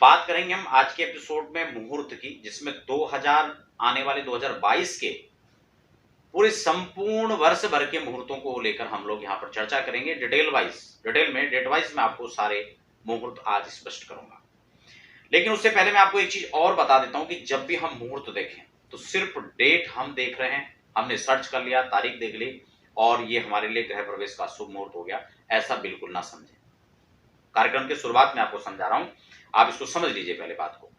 बात करेंगे हम आज के एपिसोड में मुहूर्त की, जिसमें 2000 आने वाले 2022 के पूरे संपूर्ण वर्ष भर के मुहूर्तों को लेकर हम लोग यहाँ पर चर्चा करेंगे। डिटेल में डेट वाइज मैं आपको सारे मुहूर्त आज स्पष्ट करूंगा। लेकिन उससे पहले मैं आपको एक चीज और बता देता हूं कि जब भी हम मुहूर्त देखें तो सिर्फ डेट हम देख रहे हैं, हमने सर्च कर लिया, तारीख देख ली और ये हमारे लिए गृह प्रवेश का शुभ मुहूर्त हो गया, ऐसा बिल्कुल ना समझें। कार्यक्रम की शुरुआत में आपको समझा रहा हूं, आप इसको समझ लीजिए। पहले बात को,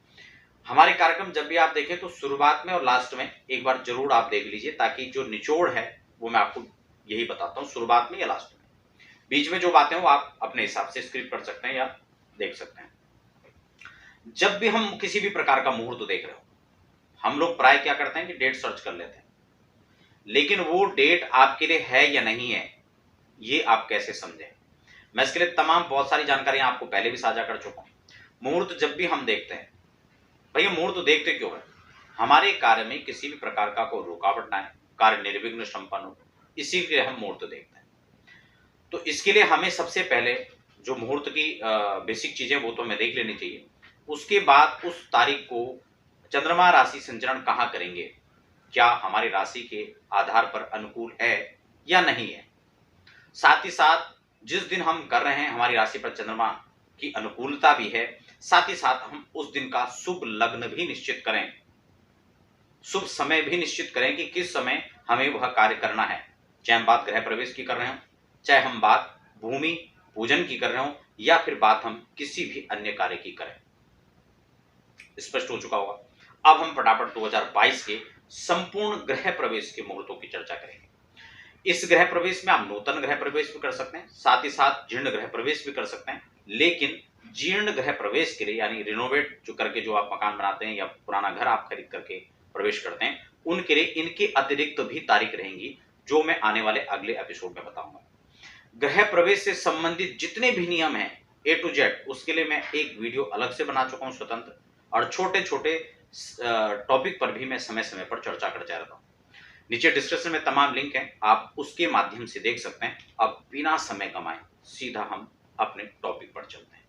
हमारे कार्यक्रम जब भी आप देखें तो शुरुआत में और लास्ट में एक बार जरूर आप देख लीजिए, ताकि जो निचोड़ है वो मैं आपको यही बताता हूं, शुरुआत में या लास्ट में। बीच में जो बातें हो आप अपने हिसाब से स्क्रिप्ट पढ़ सकते हैं या देख सकते हैं। जब भी हम किसी भी प्रकार का मुहूर्त देख रहे हो, हम लोग प्राय क्या करते हैं कि डेट सर्च कर लेते हैं, लेकिन वो डेट आपके लिए है या नहीं है ये आप कैसे समझें। मैं इसके लिए तमाम बहुत सारी जानकारियां आपको पहले भी साझा कर चुका हूं। मुहूर्त जब भी हम देखते हैं, भैया मुहूर्त देखते क्यों है? हमारे कार्य में किसी भी प्रकार का कोई रुकावट ना है, कार्य निर्विघ्न संपन्न हो, इसी के लिए हम मुहूर्त देखते हैं। तो इसके लिए हमें सबसे पहले जो मुहूर्त की बेसिक चीजें वो तो हमें देख लेनी चाहिए। उसके बाद उस तारीख को चंद्रमा राशि संचरण कहाँ करेंगे, क्या हमारी राशि के आधार पर अनुकूल है या नहीं है। साथ ही साथ जिस दिन हम कर रहे हैं हमारी राशि पर चंद्रमा की अनुकूलता भी है, साथ ही साथ हम उस दिन का शुभ लग्न भी निश्चित करें, शुभ समय भी निश्चित करें कि किस समय हमें वह कार्य करना है। चाहे हम बात गृह प्रवेश की कर रहे हो, चाहे हम बात भूमि पूजन की कर रहे हो, या फिर बात हम किसी भी अन्य कार्य की करें। स्पष्ट हो चुका होगा। अब हम फटाफट 2022 के संपूर्ण गृह प्रवेश के मुहूर्तों की चर्चा करेंगे। इस गृह प्रवेश में आप नूतन गृह प्रवेश भी कर सकते हैं, साथ ही साथ जीर्ण गृह प्रवेश भी कर सकते हैं। लेकिन जीर्ण गृह प्रवेश के लिए, यानी रिनोवेट जो करके जो आप मकान बनाते हैं या पुराना घर आप खरीद करके प्रवेश करते हैं, उनके लिए इनके अतिरिक्त भी तारीख रहेंगी, जो मैं आने वाले अगले एपिसोड में बताऊंगा। गृह प्रवेश से संबंधित जितने भी नियम हैं A to Z, उसके लिए मैं एक वीडियो अलग से बना चुका हूं स्वतंत्र, और छोटे छोटे टॉपिक पर भी मैं समय समय पर चर्चा करता रहता हूं। नीचे डिस्क्रिप्शन में तमाम लिंक हैं, आप उसके माध्यम से देख सकते हैं। अब बिना समय गंवाए सीधा हम अपने टॉपिक पर चलते हैं।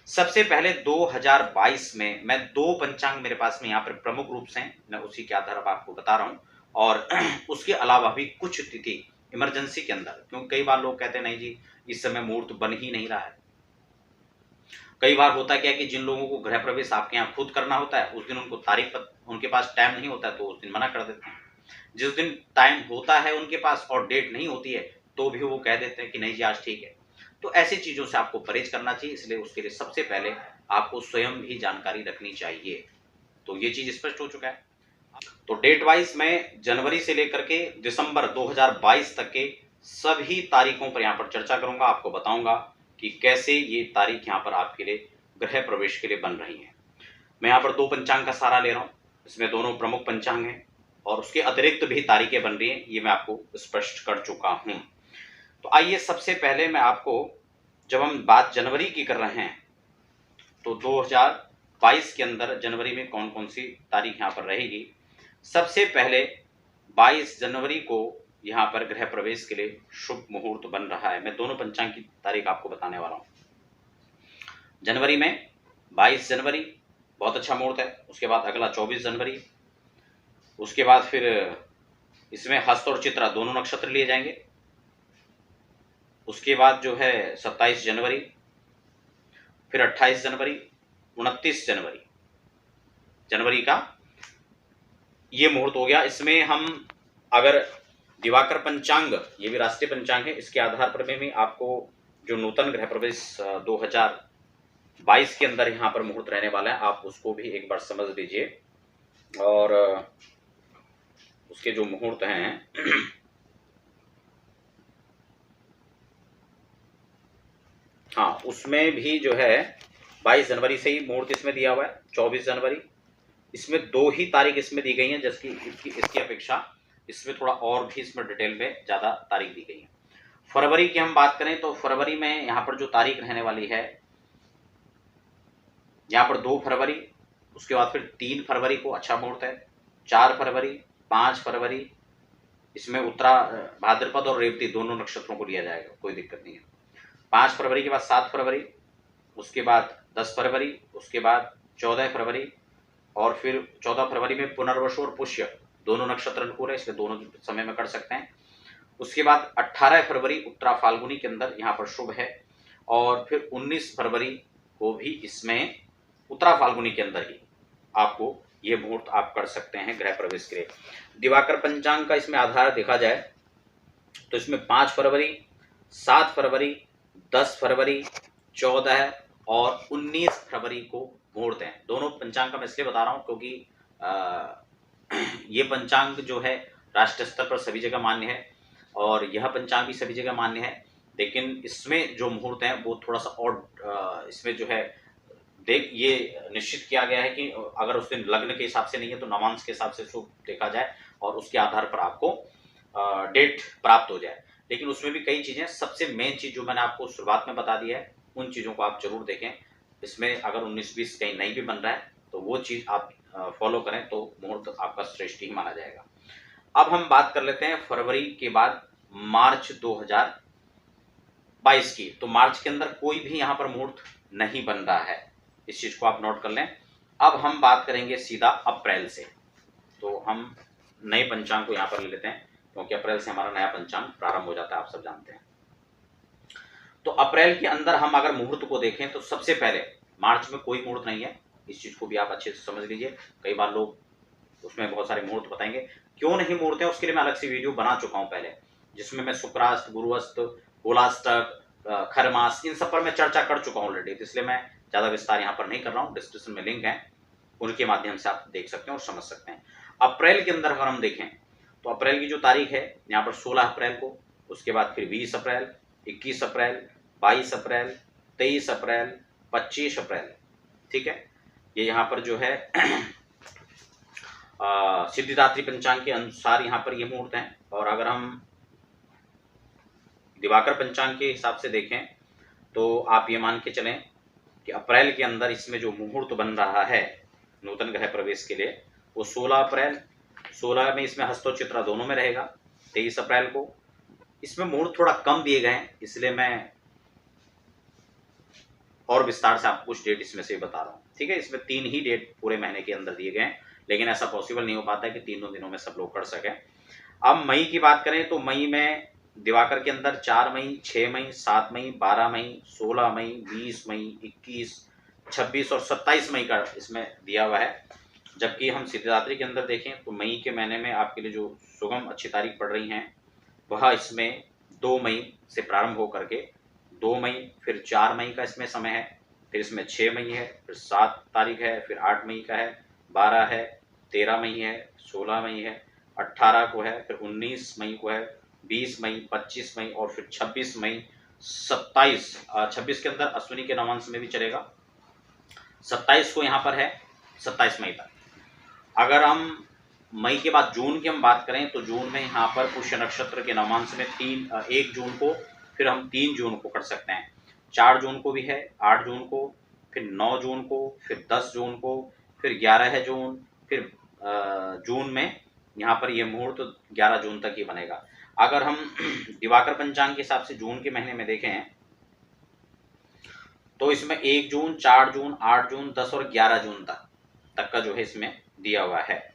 सबसे पहले 2022 में मैं 2 पंचांग मेरे पास में यहाँ पर प्रमुख रूप से हैं, मैं उसी के आधार पर आपको बता रहा हूँ। और उसके अलावा भी कुछ तिथि इमरजेंसी के अंदर, क्योंकि कई बार लोग कहते हैं नहीं जी इस समय मुहूर्त बन ही नहीं रहा है। कई बार होता क्या है कि जिन लोगों को गृह प्रवेश आपके यहाँ खुद करना होता है, उस दिन उनको तारीख पर उनके पास टाइम नहीं होता है, तो उस दिन मना कर देते हैं। जिस दिन टाइम होता है उनके पास और डेट नहीं होती है, तो भी वो कह देते हैं कि नहीं जी आज ठीक है। तो ऐसी चीजों से आपको परहेज करना चाहिए, इसलिए उसके लिए सबसे पहले आपको स्वयं भी जानकारी रखनी चाहिए। तो ये चीज स्पष्ट हो चुका है। तो डेट वाइज मैं जनवरी से लेकर के दिसंबर 2022 तक के सभी तारीखों पर यहाँ पर चर्चा करूंगा, आपको बताऊंगा कि कैसे ये तारीख यहाँ पर आपके लिए गृह प्रवेश के लिए बन रही है। मैं यहाँ पर 2 पंचांग का सहारा ले रहा हूँ, इसमें दोनों प्रमुख पंचांग हैं और उसके अतिरिक्त भी तारीखें बन रही हैं, ये मैं आपको स्पष्ट कर चुका हूँ। तो आइए सबसे पहले मैं आपको, जब हम बात जनवरी की कर रहे हैं, तो 2022 के अंदर जनवरी में कौन कौन सी तारीख यहाँ पर रहेगी। सबसे पहले 22 जनवरी को यहाँ पर गृह प्रवेश के लिए शुभ मुहूर्त बन रहा है। मैं दोनों पंचांग की तारीख आपको बताने वाला हूँ। जनवरी में 22 जनवरी बहुत अच्छा मुहूर्त है। उसके बाद अगला 24 जनवरी, उसके बाद फिर इसमें हस्त और चित्रा दोनों नक्षत्र लिए जाएंगे। उसके बाद जो है 27 जनवरी, फिर 28 जनवरी, 29 जनवरी, जनवरी का ये मुहूर्त हो गया। इसमें हम अगर दिवाकर पंचांग, ये भी राष्ट्रीय पंचांग है, इसके आधार पर भी आपको जो नूतन गृह प्रवेश 2022 के अंदर यहाँ पर मुहूर्त रहने वाला है, आप उसको भी एक बार समझ लीजिए। और उसके जो मुहूर्त हैं हाँ, उसमें भी जो है 22 जनवरी से ही मुहूर्त इसमें दिया हुआ है। 24 जनवरी, इसमें 2 ही तारीख इसमें दी गई हैं, जबकि इसकी अपेक्षा इसमें थोड़ा और भी इसमें डिटेल में ज़्यादा तारीख दी गई है। फरवरी की हम बात करें तो फरवरी में यहाँ पर जो तारीख रहने वाली है, यहाँ पर 2 फरवरी, उसके बाद फिर 3 फरवरी को अच्छा मुहूर्त है, 4 फरवरी, 5 फरवरी, इसमें उत्तरा भाद्रपद और रेवती दोनों नक्षत्रों को लिया जाएगा, कोई दिक्कत नहीं है। 5 फरवरी के बाद 7 फरवरी, उसके बाद 10 फरवरी, उसके बाद 14 फरवरी, और फिर 14 फरवरी में पुनर्वसु और पुष्य दोनों नक्षत्र अनुकूल है, इसलिए दोनों समय में कर सकते हैं। उसके बाद 18 फरवरी उत्तरा फाल्गुनी के अंदर यहाँ पर शुभ है, और फिर 19 फरवरी को भी इसमें उत्तरा फाल्गुनी के अंदर ही आपको ये मुहूर्त आप कर सकते हैं ग्रह प्रवेश के लिए। दिवाकर पंचांग का इसमें आधार देखा जाए तो इसमें 5 फरवरी, 7 फरवरी, 10 फरवरी, 14 और 19 फरवरी को मुहूर्त हैं। दोनों पंचांग का मैं इसलिए बता रहा हूँ क्योंकि ये पंचांग जो है राष्ट्रीय स्तर पर सभी जगह मान्य है, और यह पंचांग भी सभी जगह मान्य है, लेकिन इसमें जो मुहूर्त हैं वो थोड़ा सा और इसमें जो है ये निश्चित किया गया है कि अगर उस दिन लग्न के हिसाब से नहीं है तो नवांश के हिसाब से शुभ देखा जाए और उसके आधार पर आपको डेट प्राप्त हो जाए। लेकिन उसमें भी कई चीजें, सबसे मेन चीज जो मैंने आपको शुरुआत में बता दी है उन चीजों को आप जरूर देखें। इसमें अगर 19-20 कहीं नहीं भी बन रहा है तो वो चीज आप फॉलो करें तो मुहूर्त आपका श्रेष्ठ ही माना जाएगा। अब हम बात कर लेते हैं फरवरी के बाद मार्च 2022 की। तो मार्च के अंदर कोई भी यहाँ पर मुहूर्त नहीं बन रहा है, इस चीज को आप नोट कर लें। अब हम बात करेंगे सीधा अप्रैल से, तो हम नए पंचांग को यहाँ पर ले लेते हैं क्योंकि अप्रैल से हमारा नया पंचांग प्रारंभ हो जाता है, आप सब जानते हैं। तो अप्रैल के अंदर हम अगर मुहूर्त को देखें तो सबसे पहले मार्च में कोई मुहूर्त नहीं है, इस चीज को भी आप अच्छे से समझ लीजिए। कई बार लोग उसमें बहुत सारे मुहूर्त बताएंगे, क्यों नहीं मुहूर्त है उसके लिए मैं अलग से वीडियो बना चुका हूं पहले, जिसमें मैं शुक्रास्त, गुरुअस्त, गोलाष्टक, खरमास, इन सब पर मैं चर्चा कर चुका हूं ऑलरेडी, इसलिए मैं ज्यादा विस्तार यहाँ पर नहीं कर रहा हूँ। डिस्क्रिप्शन में लिंक है, उनके माध्यम से आप देख सकते हैं और समझ सकते हैं। अप्रैल के अंदर अगर हम देखें तो अप्रैल की जो तारीख है यहाँ पर 16 अप्रैल को, उसके बाद फिर 20 अप्रैल, 21 अप्रैल, 22 अप्रैल, 23 अप्रैल, 25 अप्रैल, ठीक है। ये यहाँ पर जो है सिद्धिदात्री पंचांग के अनुसार यहाँ पर ये मुहूर्त हैं। और अगर हम दिवाकर पंचांग के हिसाब से देखें तो आप ये मान के चलें कि अप्रैल के अंदर इसमें जो मुहूर्त बन रहा है नूतन ग्रह प्रवेश के लिए वो 16 अप्रैल, 16 में इसमें हस्त और चित्रा दोनों में रहेगा, 23 अप्रैल को। इसमें मुहूर्त थोड़ा कम दिए गए हैं, इसलिए मैं और विस्तार से आपको कुछ डेट इसमें से बता रहा हूँ, ठीक है। इसमें 3 ही डेट पूरे महीने के अंदर दिए गए हैं, लेकिन ऐसा पॉसिबल नहीं हो पाता है कि तीनों दिनों में सब लोग कर सकें। अब मई की बात करें तो मई में दिवाकर के अंदर 4 मई, 6 मई, 7 मई, 12 मई, 16 मई, 20 मई, 21, 26 और 27 मई का इसमें दिया हुआ है। जबकि हम सिद्धिदात्री के अंदर देखें तो मई के महीने में आपके लिए जो सुगम अच्छी तारीख पड़ रही हैं वह इसमें 2 मई से प्रारंभ होकर के 2 मई, फिर 4 मई का इसमें समय है, फिर इसमें 6 मई है, फिर 7 तारीख है, फिर 8 मई का है, 12 है, 13 मई है, 16 मई है, 18 को है, फिर 19 मई को है, 20 मई, 25 मई और फिर 26 मई, 26 के अंदर अश्विनी के नवांश में भी चलेगा, 27 को यहाँ पर है, 27 मई तक। अगर हम मई के बाद जून की हम बात करें तो जून में यहाँ पर पुष्य नक्षत्र के नवांश में 1 जून को, फिर हम 3 जून को कर सकते हैं, 4 जून को भी है, 8 जून को, फिर 9 जून को, फिर 10 जून को, फिर 11 जून, फिर जून में यहाँ पर ये मुहूर्त 11 जून तक ही बनेगा। अगर हम दिवाकर पंचांग के हिसाब से जून के महीने में देखें तो इसमें 1 जून, 4 जून, 8 जून, 10 और 11 जून तक का जो है इसमें दिया हुआ है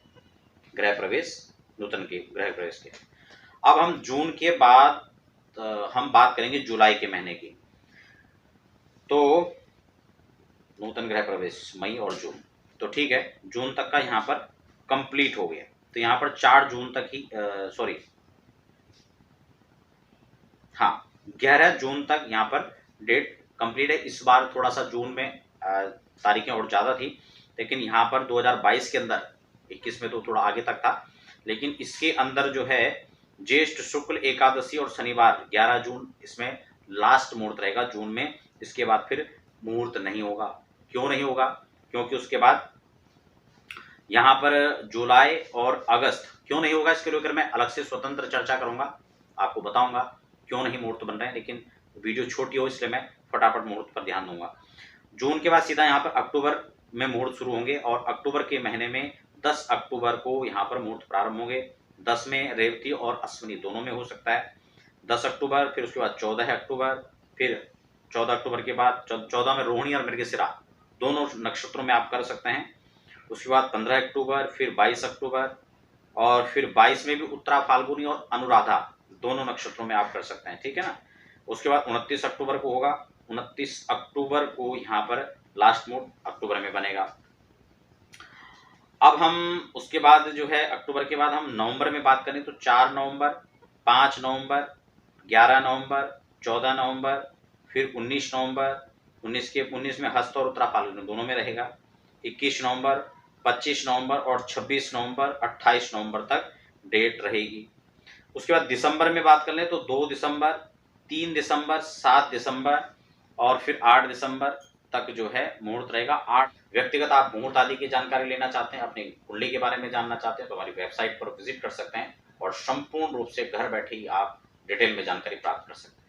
ग्रह प्रवेश, नूतन के ग्रह प्रवेश के। अब हम जून के बाद हम बात करेंगे जुलाई के महीने की। तो नूतन ग्रह प्रवेश मई और जून, तो ठीक है, जून तक का यहाँ पर कंप्लीट हो गया। तो यहाँ पर 4 जून तक ही 11 जून तक यहाँ पर डेट कंप्लीट है। इस बार थोड़ा सा जून में तारीखें और ज़्यादा थी, लेकिन यहाँ पर 2022 के अंदर 21 में तो थोड़ा आगे तक था, लेकिन इसके अंदर जो है ज्येष्ठ शुक्ल एकादशी और शनिवार 11 जून इसमें लास्ट मुहूर्त रहेगा जून में। इसके बाद फिर मुहूर्त नहीं होगा। क्यों नहीं होगा? क्योंकि उसके बाद यहाँ पर जुलाई और अगस्त क्यों नहीं होगा, इसके लेकर मैं अलग से स्वतंत्र चर्चा करूंगा, आपको बताऊंगा क्यों नहीं मुहूर्त बन रहे हैं, लेकिन वीडियो छोटी हो इसलिए मैं फटाफट मुहूर्त पर ध्यान दूंगा। जून के बाद सीधा यहाँ पर अक्टूबर में मुहूर्त शुरू होंगे और अक्टूबर के महीने में 10 अक्टूबर को यहाँ पर मुहूर्त प्रारंभ होंगे। 10 में रेवती और अश्विनी दोनों में हो सकता है, 10 अक्टूबर, फिर उसके बाद 14 अक्टूबर, फिर 14 अक्टूबर के बाद 14 में रोहिणी और मृगशिरा दोनों नक्षत्रों में आप कर सकते हैं। उसके बाद 15 अक्टूबर, फिर 22 अक्टूबर और फिर 22 में भी उत्तरा फाल्गुनी और अनुराधा दोनों नक्षत्रों में आप कर सकते हैं, ठीक है ना। उसके बाद 29 अक्टूबर को होगा, 29 अक्टूबर को यहाँ पर लास्ट मूड अक्टूबर में बनेगा। अब हम उसके बाद जो है अक्टूबर के बाद हम नवंबर में बात करें तो 4 नवंबर, 5 नवंबर, 11 नवंबर, 14 नवंबर, फिर 19 नवंबर, 19 में हस्त और उत्तरा फाल्गुनी दोनों में रहेगा, 21 नवंबर, 25 नवंबर और 26 नवंबर, 28 नवंबर तक डेट रहेगी। उसके बाद दिसंबर में बात कर लें तो 2 दिसंबर, 3 दिसंबर, 7 दिसंबर और फिर 8 दिसंबर तक जो है मुहूर्त रहेगा। 8 व्यक्तिगत आप मुहूर्त आदि की जानकारी लेना चाहते हैं, अपनी कुंडली के बारे में जानना चाहते हैं तो हमारी वेबसाइट पर विजिट कर सकते हैं और संपूर्ण रूप से घर बैठे ही आप डिटेल में जानकारी प्राप्त कर सकते हैं।